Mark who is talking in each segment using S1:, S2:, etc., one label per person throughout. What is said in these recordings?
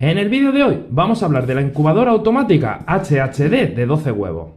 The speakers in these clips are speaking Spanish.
S1: En el vídeo de hoy vamos a hablar de la incubadora automática HHD de 12 huevos.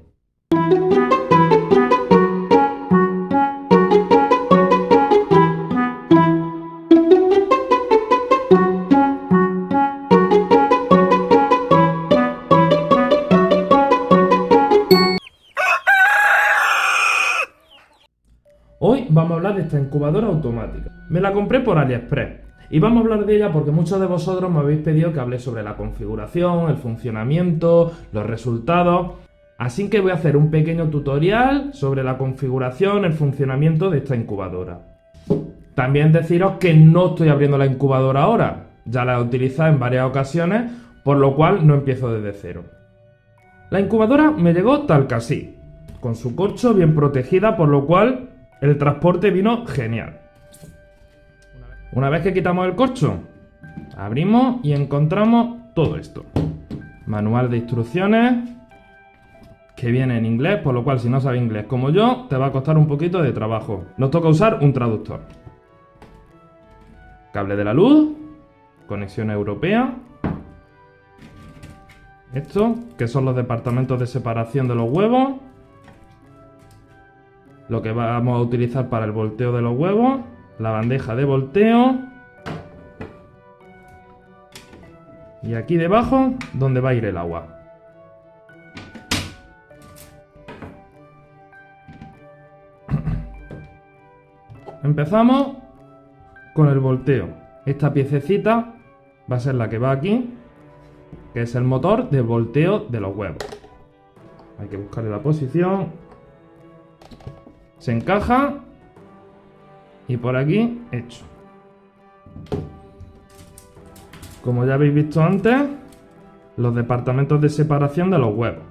S1: Hoy vamos a hablar de esta incubadora automática. Me la compré por AliExpress. Y vamos a hablar de ella porque muchos de vosotros me habéis pedido que hable sobre la configuración, el funcionamiento, los resultados. Así que voy a hacer un pequeño tutorial sobre la configuración, el funcionamiento de esta incubadora. También deciros que no estoy abriendo la incubadora ahora. Ya la he utilizado en varias ocasiones, por lo cual no empiezo desde cero. La incubadora me llegó tal que así, con su corcho bien protegida, por lo cual el transporte vino genial. Una vez que quitamos el corcho, abrimos y encontramos todo esto. Manual de instrucciones, que viene en inglés, por lo cual si no sabes inglés como yo, te va a costar un poquito de trabajo. Nos toca usar un traductor. Cable de la luz, conexión europea. Esto, que son los departamentos de separación de los huevos. Lo que vamos a utilizar para el volteo de los huevos. La bandeja de volteo. Y aquí debajo, donde va a ir el agua. Empezamos con el volteo. Esta piececita va a ser la que va aquí, que es el motor de volteo de los huevos. Hay que buscarle la posición. Se encaja. Y por aquí, hecho. Como ya habéis visto antes, los departamentos de separación de los huevos.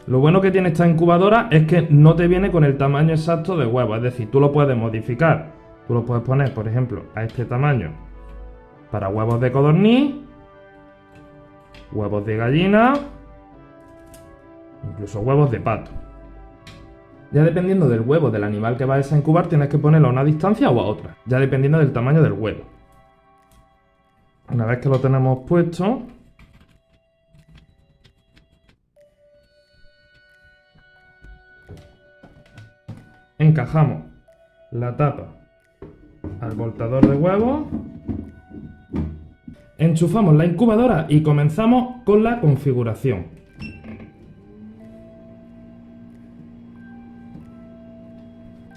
S1: Lo bueno que tiene esta incubadora es que no te viene con el tamaño exacto de huevo. Es decir, tú lo puedes modificar. Tú lo puedes poner, por ejemplo, a este tamaño para huevos de codorniz, huevos de gallina, incluso huevos de pato. Ya dependiendo del huevo del animal que vayas a incubar, tienes que ponerlo a una distancia o a otra. Ya dependiendo del tamaño del huevo. Una vez que lo tenemos puesto, encajamos la tapa al voltador de huevos. Enchufamos la incubadora y comenzamos con la configuración.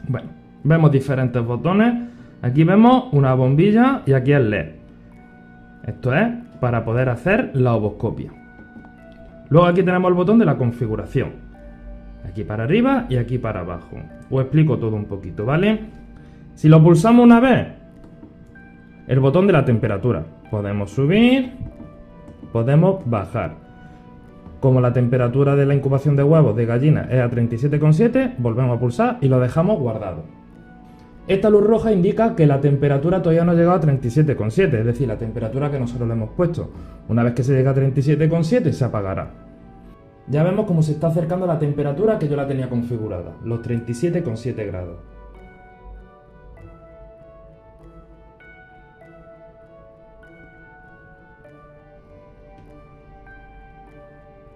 S1: Bueno, vemos diferentes botones. Aquí vemos una bombilla y aquí el LED. Esto es para poder hacer la ovoscopia. Luego aquí tenemos el botón de la configuración. Aquí para arriba y aquí para abajo. Os explico todo un poquito, ¿vale? Si lo pulsamos una vez, el botón de la temperatura. Podemos subir, podemos bajar. Como la temperatura de la incubación de huevos de gallina es a 37,7, volvemos a pulsar y lo dejamos guardado. Esta luz roja indica que la temperatura todavía no ha llegado a 37,7, es decir, la temperatura que nosotros le hemos puesto. Una vez que se llegue a 37,7 se apagará. Ya vemos cómo se está acercando la temperatura que yo la tenía configurada, los 37,7 grados.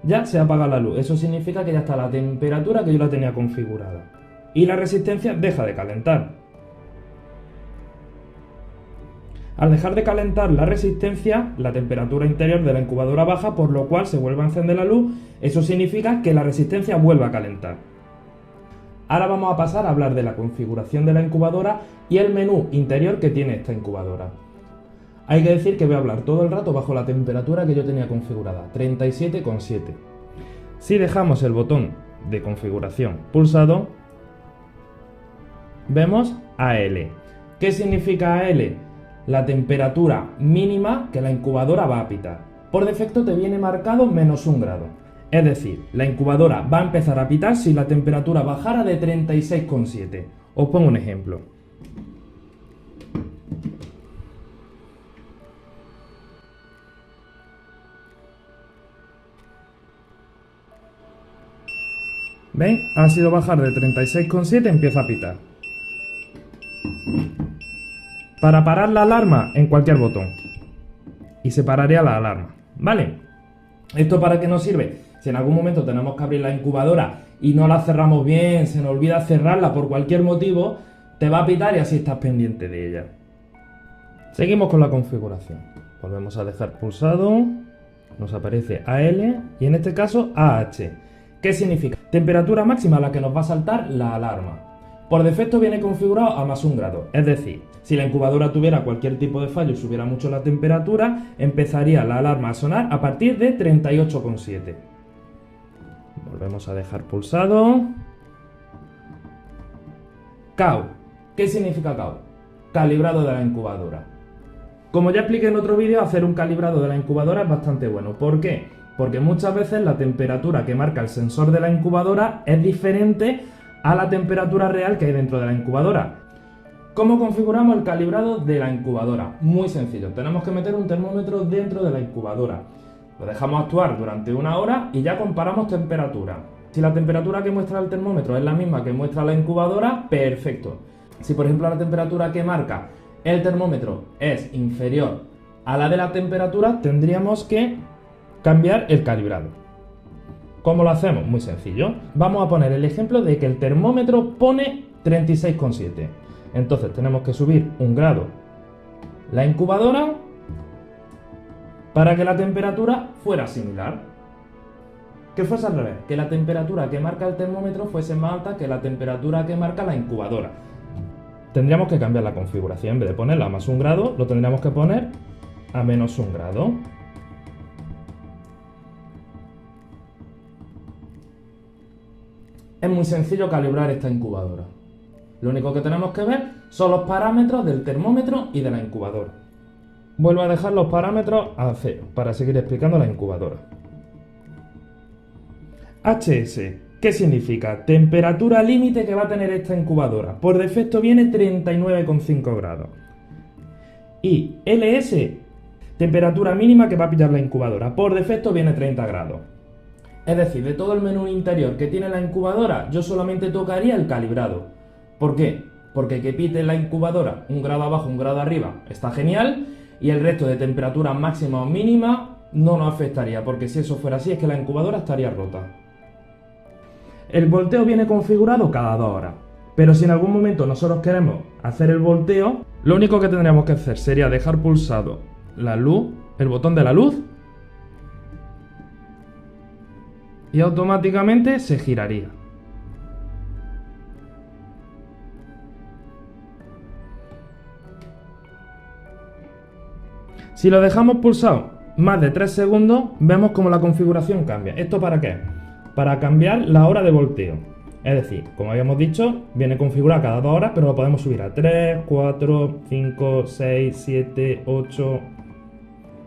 S1: Ya se apaga la luz, eso significa que ya está la temperatura que yo la tenía configurada. Y la resistencia deja de calentar. Al dejar de calentar la resistencia, la temperatura interior de la incubadora baja, por lo cual se vuelve a encender la luz. Eso significa que la resistencia vuelve a calentar. Ahora vamos a pasar a hablar de la configuración de la incubadora y el menú interior que tiene esta incubadora. Hay que decir que voy a hablar todo el rato bajo la temperatura que yo tenía configurada, 37,7. Si dejamos el botón de configuración pulsado, vemos AL. ¿Qué significa AL? La temperatura mínima que la incubadora va a pitar. Por defecto te viene marcado -1 grado. Es decir, la incubadora va a empezar a pitar si la temperatura bajara de 36,7. Os pongo un ejemplo. ¿Veis? Ha sido bajar de 36,7, empieza a pitar. Para parar la alarma, en cualquier botón. y se pararía la alarma, ¿vale? ¿Esto para qué nos sirve? Si en algún momento tenemos que abrir la incubadora y no la cerramos bien, se nos olvida cerrarla por cualquier motivo, te va a pitar y así estás pendiente de ella. Seguimos con la configuración. Volvemos a dejar pulsado, nos aparece AL y en este caso AH. ¿Qué significa? Temperatura máxima a la que nos va a saltar la alarma. Por defecto viene configurado a +1 grado, es decir, si la incubadora tuviera cualquier tipo de fallo y subiera mucho la temperatura, empezaría la alarma a sonar a partir de 38,7. Volvemos a dejar pulsado. CAO. ¿Qué significa CAO? Calibrado de la incubadora. Como ya expliqué en otro vídeo, hacer un calibrado de la incubadora es bastante bueno. ¿Por qué? Porque muchas veces la temperatura que marca el sensor de la incubadora es diferente a la temperatura real que hay dentro de la incubadora. ¿Cómo configuramos el calibrado de la incubadora? Muy sencillo, tenemos que meter un termómetro dentro de la incubadora. Lo dejamos actuar durante 1 hora y ya comparamos temperatura. Si la temperatura que muestra el termómetro es la misma que muestra la incubadora, perfecto. Si por ejemplo la temperatura que marca el termómetro es inferior a la de la temperatura, tendríamos que cambiar el calibrado. ¿Cómo lo hacemos? Muy sencillo. Vamos a poner el ejemplo de que el termómetro pone 36,7. Entonces tenemos que subir 1 grado la incubadora para que la temperatura fuera similar. Que fuese al revés, que la temperatura que marca el termómetro fuese más alta que la temperatura que marca la incubadora. Tendríamos que cambiar la configuración. En vez de ponerla a +1 grado, lo tendríamos que poner a -1 grado. Es muy sencillo calibrar esta incubadora. Lo único que tenemos que ver son los parámetros del termómetro y de la incubadora. Vuelvo a dejar los parámetros a 0 para seguir explicando la incubadora. HS. ¿Qué significa? Temperatura límite que va a tener esta incubadora. Por defecto viene 39,5 grados. Y LS, temperatura mínima que va a pillar la incubadora. Por defecto viene 30 grados. Es decir, de todo el menú interior que tiene la incubadora, yo solamente tocaría el calibrado. ¿Por qué? Porque que pite la incubadora 1 grado abajo, 1 grado arriba está genial y el resto de temperatura máxima o mínima no nos afectaría, porque si eso fuera así es que la incubadora estaría rota. El volteo viene configurado cada 2 horas, pero si en algún momento nosotros queremos hacer el volteo, lo único que tendríamos que hacer sería dejar pulsado la luz, el botón de la luz, y automáticamente se giraría. Si lo dejamos pulsado más de 3 segundos, vemos como la configuración cambia. ¿Esto para qué? Para cambiar la hora de volteo. Es decir, como habíamos dicho, viene configurada cada 2 horas, pero lo podemos subir a 3, 4, 5, 6, 7, 8...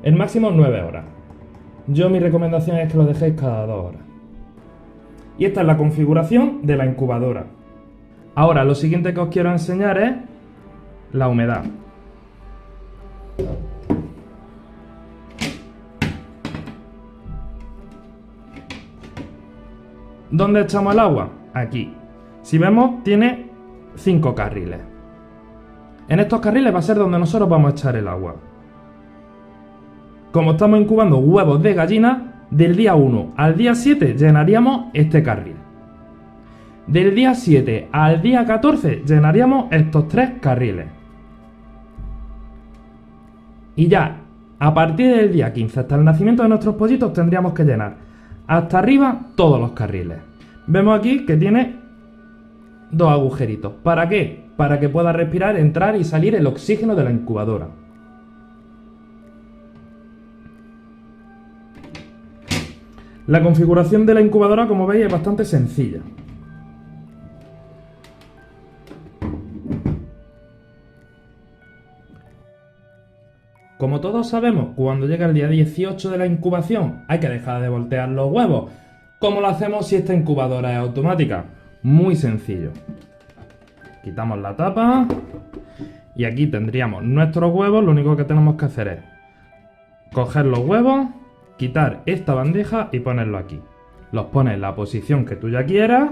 S1: El máximo 9 horas. Mi recomendación es que lo dejéis cada 2 horas. Y esta es la configuración de la incubadora. Ahora, lo siguiente que os quiero enseñar es la humedad. ¿Dónde echamos el agua? Aquí. Si vemos, tiene 5 carriles. En estos carriles va a ser donde nosotros vamos a echar el agua. Como estamos incubando huevos de gallina, del día 1 al día 7 llenaríamos este carril. Del día 7 al día 14 llenaríamos estos 3 carriles. Y ya, a partir del día 15 hasta el nacimiento de nuestros pollitos tendríamos que llenar hasta arriba todos los carriles. Vemos aquí que tiene 2 agujeritos. ¿Para qué? Para que pueda respirar, entrar y salir el oxígeno de la incubadora. La configuración de la incubadora, como veis, es bastante sencilla. Como todos sabemos, cuando llega el día 18 de la incubación hay que dejar de voltear los huevos. ¿Cómo lo hacemos si esta incubadora es automática? Muy sencillo. Quitamos la tapa y aquí tendríamos nuestros huevos. Lo único que tenemos que hacer es coger los huevos, quitar esta bandeja y ponerlo aquí. Los pones en la posición que tú ya quieras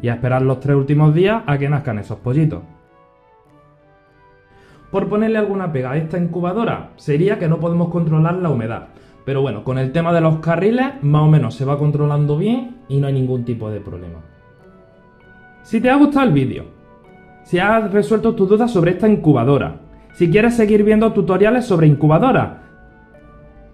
S1: y a esperar los 3 últimos días a que nazcan esos pollitos. Por ponerle alguna pega a esta incubadora, sería que no podemos controlar la humedad. Pero bueno, con el tema de los carriles, más o menos se va controlando bien y no hay ningún tipo de problema. Si te ha gustado el vídeo, si has resuelto tus dudas sobre esta incubadora, si quieres seguir viendo tutoriales sobre incubadoras,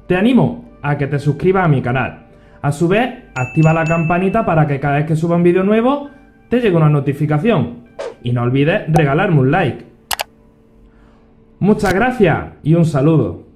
S1: te animo a que te suscribas a mi canal. A su vez, activa la campanita para que cada vez que suba un vídeo nuevo te llegue una notificación. Y no olvides regalarme un like. Muchas gracias y un saludo.